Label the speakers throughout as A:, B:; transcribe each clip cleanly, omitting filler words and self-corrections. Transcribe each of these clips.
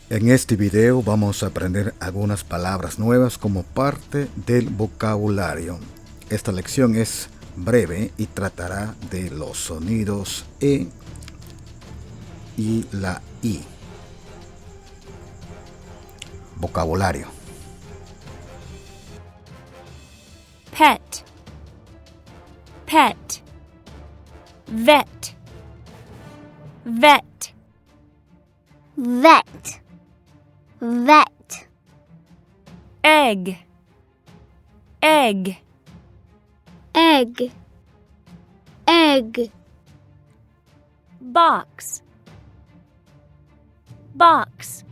A: En este video vamos a aprender algunas palabras nuevas como parte del vocabulario. Esta lección es breve y tratará de los sonidos E y la I. Vocabulario.
B: Pet, pet. Vet, vet.
C: Vet, vet.
B: Egg, egg.
C: Egg, egg.
B: Box, box.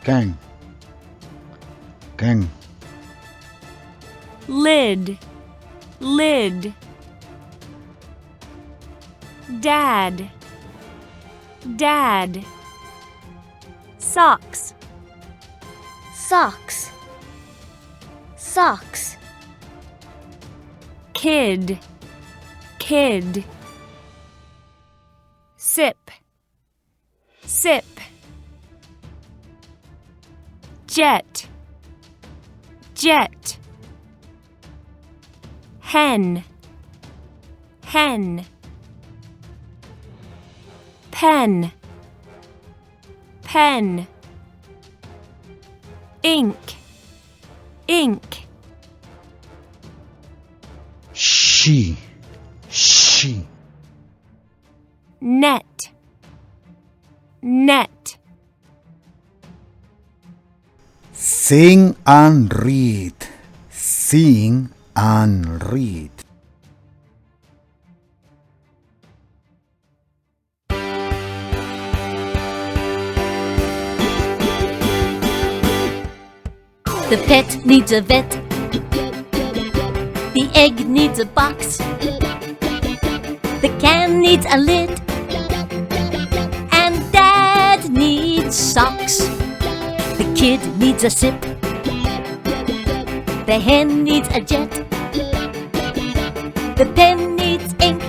A: Can, can.
B: Lid, lid. Dad, dad. Socks,
C: Socks, socks.
B: kid, kid. Sip, sip. Jet, jet. Hen, hen. Pen, pen. Ink, ink.
A: She.
B: Net, net.
A: Sing and read. Sing and read.
D: The pet needs a vet. The egg needs a box. The can needs a lid. And Dad needs socks. The kid needs a sip. The hen needs a jet. The pen needs ink.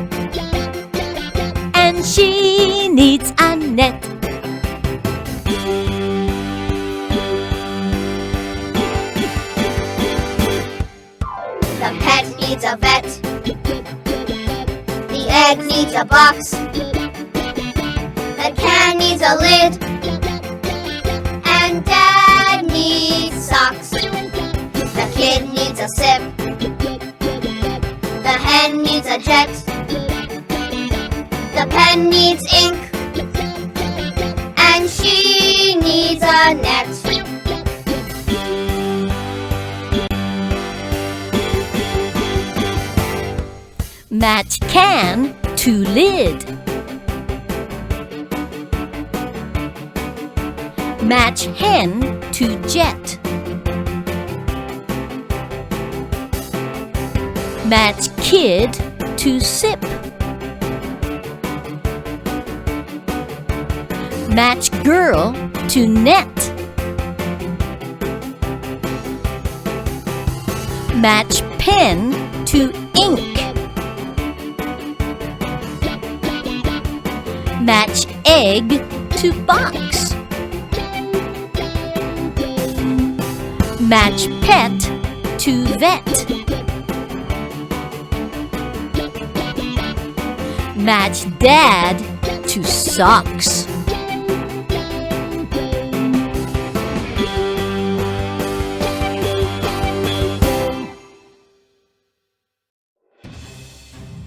D: And she needs a net.
C: The pet needs a vet. The egg needs a box. The can needs a lid. And Dad needs socks. The kid needs a sip. The hen needs a jet. The pen needs ink. And she needs a net.
D: Match can to lid. Match hen to jet. Match kid to sip. Match girl to net. Match pen to ink. Match egg to box. Match pet to vet. Match dad to socks.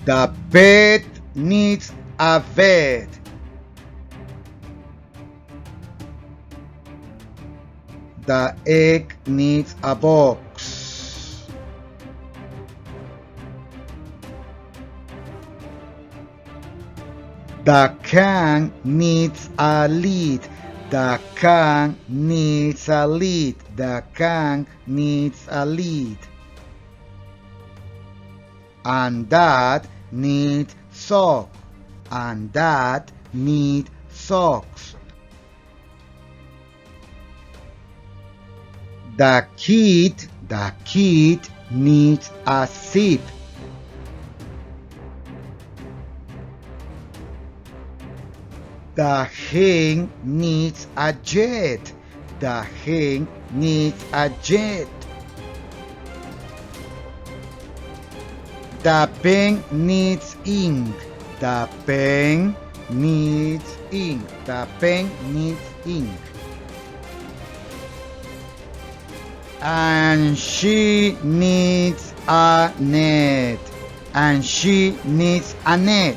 A: The pet needs a vet. The egg needs a box. The can needs a lid. The can needs a lid. The can needs a lid. And that needs sock. And that needs socks. The kid needs a zip. The hen needs a jet. The hen needs a jet. The pen needs ink. The pen needs ink. The pen needs ink. And she needs a net. And she needs a net.